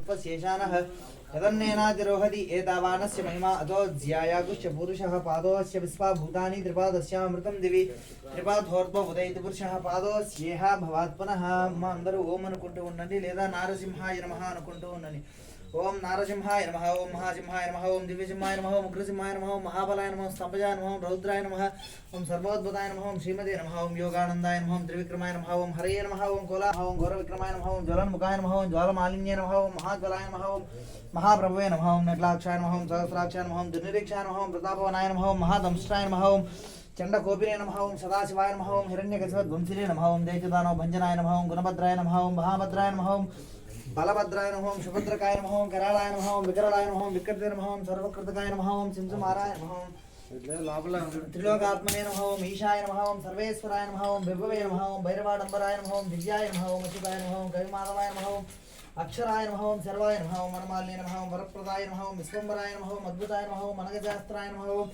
उत्पशेषानः यदन्नेनातिरोहति एतावानस्य महिमा अतो ज्यायागुश्च पुरुषः पादोऽस्य विस्वा भूतानि त्रिपादस्यामृतं दिवि त्रिपादोर्ध्वमुदयति पुरुषः पादोऽस्येह भवात् पुनः మా అందరూ ఓం అనుకుంటూ ఉండండి లేదా నారసింహాయ నమః అనుకుంటూ ఉండండి. ఓం నారసింహాయ నమః, ఓం మహాసింహాయ నమః, ఓం దివ్యసింహాయ నమః, ఓం ఉగ్రసింహాయ నమః, ఓం మహాబలాయ నమః, ఓం స్తంభజాయ నమః, ఓం రౌద్రాయ నమః, ఓం సర్వోద్భుతాయ నమః, ఓం శ్రీమతే నమః, ఓం యోగానందాయ నమః, ఓం త్రివిక్రమాయ నమః, ఓం హరయే నమః, ఓం కోలాహ, ఓం ఘోరవిక్రమాయ నమః, ఓం జ్వలన్ముఖాయ నమః, ఓం జ్వాలమాలిన్యే నమః, ఓం మహాజ్వలాయ నమః, ఓం महाप्रभवे नमः, ओं नटलाक्षाय नमः, ओं सहस्राक्षाय नमः, ओं दुर्निरीक्षाय नमः, ओं प्रतापवनाय नमः, ओं महादंष्ट्राय नमः, ओं चण्डकोपिने नमः, ओं सदाशिवाय नमः, ओं हिरण्यकशिपध्वंसिने नमः, ओं दैत्यदानव भञ्जनाय नमः, ओं गुणभद्राय नमः, ओं महाभद्राय नमः, ओं बलभद्राय नमः, ओं सुभद्रकाय नमः, ओं करालाय नमः, ओं विकरालाय नमः, ओं विकृते नमः, ओं सर्वकृतकाय नमः, ओं सिंसुमाराय नमः, ओं त्रिलोकात्मने नमः, ओं ईशाय नमः, ओं सर्वेश्वराय नमः, ओं विभवे नमः, ओं भैरवाडम्बराय नमः, ओं दिव्याय नमः, ओं अच्युताय नमः, ओं कविमाधवाय नमः, ओं अक्षराय नमः, ओं सर्वाय नमः, ओं वनमालिने नमः, ओं वरप्रदाय नमः, ओं विश्वम्भराय नमः, ओं अद्भुताय नमः, ओं मनगजास्त्राय नमः, ओं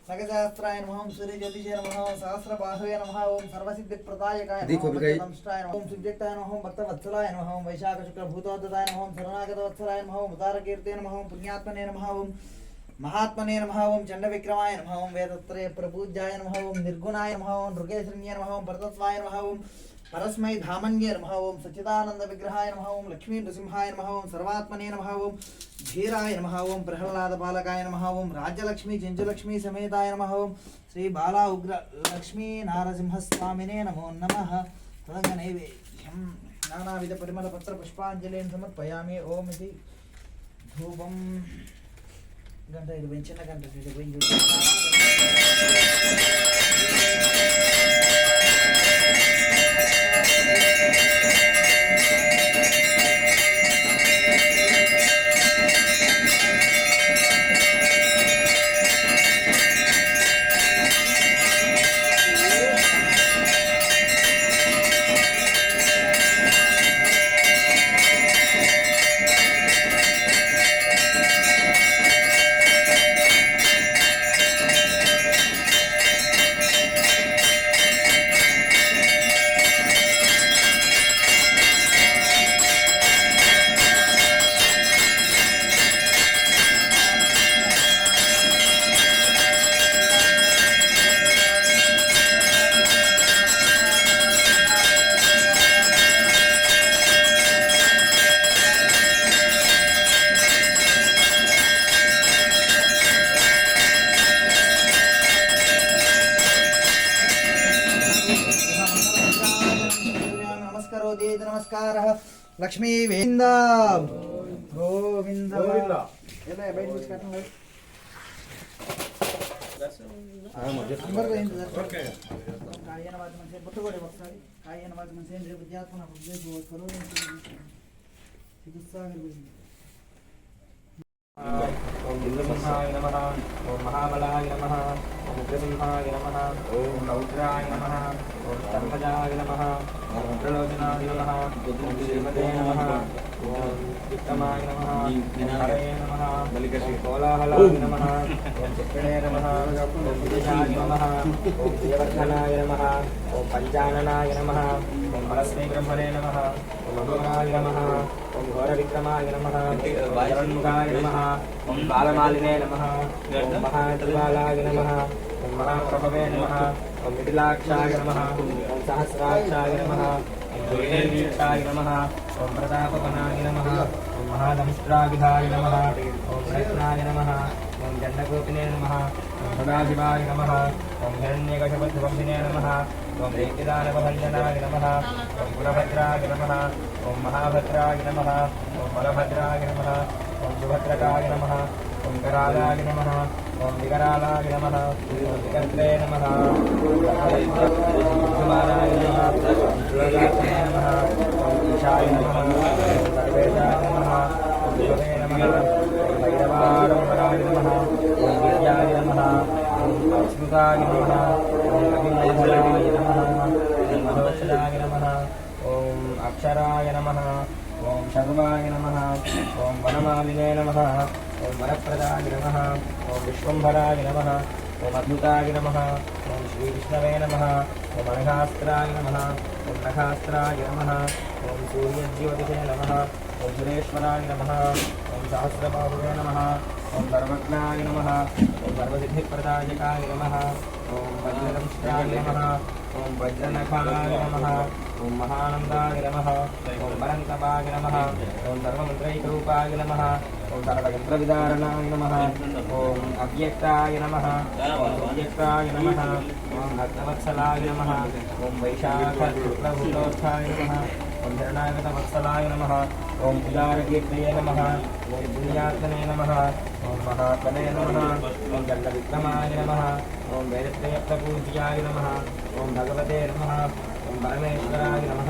नगजास्त्राय नमः, ओं सूर्यज्योतिषे नमः, ओं सहस्रबाहुवे नमः, ओं सर्वसिद्धिप्रदायकाय नमः, ओं नमस्ताय नमः, ओं सुव्यक्ताय नमः, ओं भक्तवत्सलाय नमः, ओं वैशाखशुक्लभूतोद्धाय नमः, ओं शरणागतवत्सलाय नमः, ओं उदारकीर्ते नमः, ओं पुण्यात्मने नमः, ओं महात्मने नमः, ओं चण्डविक्रमाय नमः, ओं वेदत्रय प्रपूज्याय नमः, ओं निर्गुणाय नमः, ओं नृगेशन्ये नमः, ओं परतत्वाय नमः, ओं परस्मै धामन्ये नमः, ओं सच्चिदानंद विग्रहाय नमः, ओं लक्ष्मी नृसिंहाय नमः, ओं सर्वात्मने नमः, ओं धीराय नमः, ओं प्रह्लाद बालकाय नमः, ओं राज्यलक्ष्मी चिंचलक्ष्मी समेताय नमः, ओं श्री बाला उग्र लक्ष्मी नारसिंहस्वामिने नमो नमः. तदङ्गनैवेद्यं नानाविध परिमल पत्र पुष्पाञ्जलिं समर्पयामि. ओम इति धूपं गंట ఇది వెంచిన గంట ఇది వెంచు नमस्कारः. लक्ष्मी वेंदा गोविंदा ಎಲ್ಲ ಬೈಟ್ ಬಿಚ್ ಕಾಟಂಗ नंबर ओके कायन वाद मनसे बटुगोडे बक्सारी कायन वाद मनसे इंद्रिय विद्यात्मना उपदेश बहुत करो चिकित्सा ओम इंद्रसिंहाय नमः, ओम महाबलाय नमः, ओम उग्रसिंहाय नमः, ओम रौद्राय नमः, ओम स्तंभजाय नमः, ओम त्रिलोचनाय नमः, ओम श्रीमते नमः, ओम विक्रमाय नमः, ओम हरये नमः, ओम कोलाहलाय नमः, ओम चक्रणे नमः, ओम विदेशाय नमः, ओम देवर्धनाय नमः, ओम पंचाननाय नमः, ओम परस्मै ब्रह्मणे नमः, ओम अघोराय नमः, ओम घोरविक्रमाय नमः, ओम जगन्मुखाय नमः, ओम बालमालिने नमः, ओम महात्रिबालाय नमः, ओम महाप्रभवे नमः, ओम मिथिलाक्षाय नमः, ओम सहस्राक्षाय नमः, ओम दुर्गेन्द्राय नमः, ओम प्रतापवनाय नमः, ओम महादंष्ट्राभिधाय नमः, ओम रत्नाय नमः, ओम चण्डकोपिने नमः, ओम सदाशिवाय नमः, ओम हिरण्यकशिपध्वंसिने नमः, ओम दैत्यदानवभञ्जनाय नमः, ओम गुणभद्राय नमः, ओम महाभद्राय नमः, ओम बलभद्राय नमः, ओम सुभद्रकाय नमः, ओम करालाय नमः, ओम विकरालाय नमः, ओम विकर्त्रे नमः, कुमाराय नमः, लोकात्मने नमः, ओम ईशाय नमः, ओम सर्वेशाय नमः, ओम विभवे नमः, ओम भैरवाडम्बराय नमः, ओम विद्याय नमः, ओम अच्युताय नमः, ओम कविमन्धराय नमः, ओम मनोक्षराय नमः, ओम अक्षराय नमः, ओम शर्वाय नमः, ओम वनमालिने नमः, ओम वरप्रदाय नमः, ओम विश्वम्भराय नमः, ओम अद्भुताय नमः, ओम श्रीविष्णवे नमः, ओम अनघास्त्राय नमः, ओम नखास्त्राय नमः, ओम सूर्यज्योतिषे नमः, ఓం సురేశ్వరాయ నమః ఓం సహస్రబాహువే నమః ఓం సర్వజ్ఞాయ నమః ఓం సర్వసిద్ధిప్రదాయకాయ నమః ఓం వజ్రదంష్ట్రాయ నమః ఓం వజ్రనఖాయ నమః ఓం మహానందాయ నమః ఓం పరంతపాయ నమః ఓం సర్వమంత్రైకరూపాయ నమః ఓం సర్వయంత్రవిదారణాయ నమః ఓం అవ్యక్తాయ నమః ఓం సువ్యక్తాయ నమః ఓం భక్తవత్సలాయ నమః ఓం వైశాఖశుక్లభూతోత్థాయ నమః ఓం శరణాగతవత్సలాయ నమః ఓం ఉదారకీర్తయే నమః ఓం పుణ్యాత్మనే నమః ఓం మహాత్మనే నమః ఓం దండవిక్రమాయ నమః ఓం వేదత్రయప్తపూజ్యాయ నమః ఓం భగవతే నమః ఓం పరమేశ్వరాయ నమః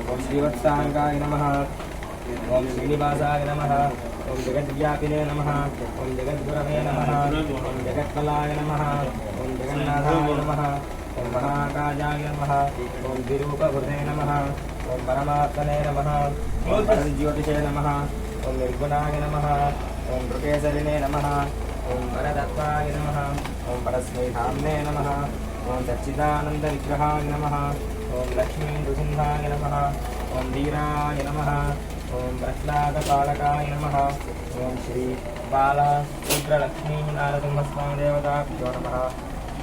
ఓం శ్రీవత్సాంగాయ నమః ఓం శ్రీనివాసాయ నమః ఓం జగద్వ్యాపినే నమః ఓం జగద్గురవే నమః ఓం జగత్మలాయ నమః ఓం జగన్నాథాయ నమః ఓం మహాకాయాయ నమః ఓం ద్విరూపగురునే నమః ఓం పరమాత్మనే నమః ఓం పరంజ్యోతిషే నమః ఓం నిర్గుణాయ నమః ఓం నృకేసరినే నమః ఓం పరతత్వాయ నమః ఓం పరస్మైధామ్నే నమః ఓం సచ్చిదానందవిగ్రహాయ నమః ఓం లక్ష్మీ నృసింహాయ నమః ఓం ధీరాయ నమః ఓం ప్రహ్లాదపాలకాయ నమః ఓం శ్రీ బాల రుద్రలక్ష్మీ నారసింహస్వామి దేవతాభ్యో నమః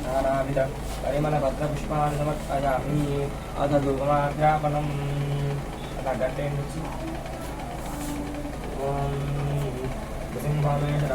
నానావిధ పరిమళభద్రపుష్పాన్ని సమర్పయామి అథ ధూపమాధ్యాపనం అలా గంటే నుంచి ఓం నృసింహమేశ్వర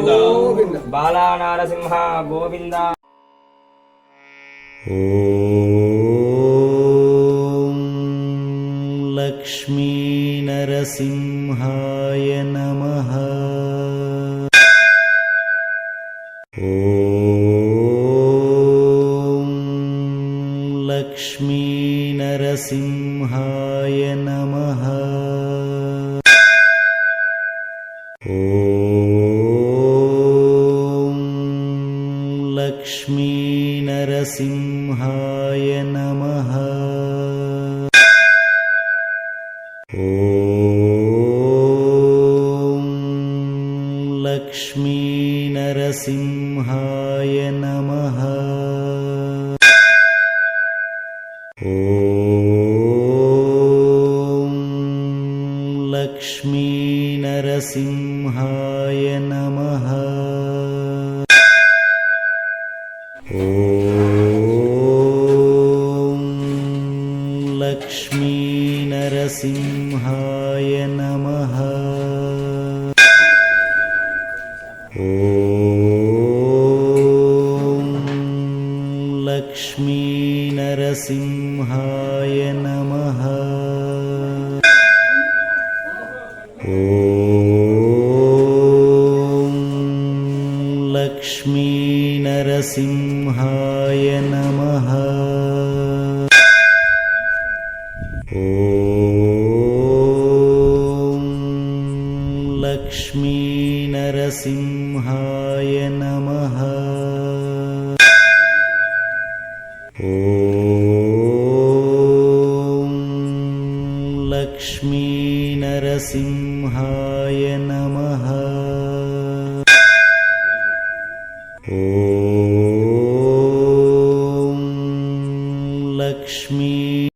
గోవింద బాలా నారసింహ గోవింద. ఓం లక్ష్మీ నరసింహాయ నమః. ఓం లక్ష్మీ నరసింహాయ నమః. ఓం लक्ष्मीनरसिंहाय नमः। ॐ लक्ष्मीनरसिंहाय नमः। ॐ लक्ष्मीनरसिंहाय नमः। ॐ लक्ष्मीनरसिंहाय नमः। ॐ लक्ष्मीनरसिंहाय नमः। ॐ लक्ष्मीनरसिंहाय नमः। ॐ लक्ष्मीनरसिंहाय नमः। ॐ लक्ष्मीनरसिंहाय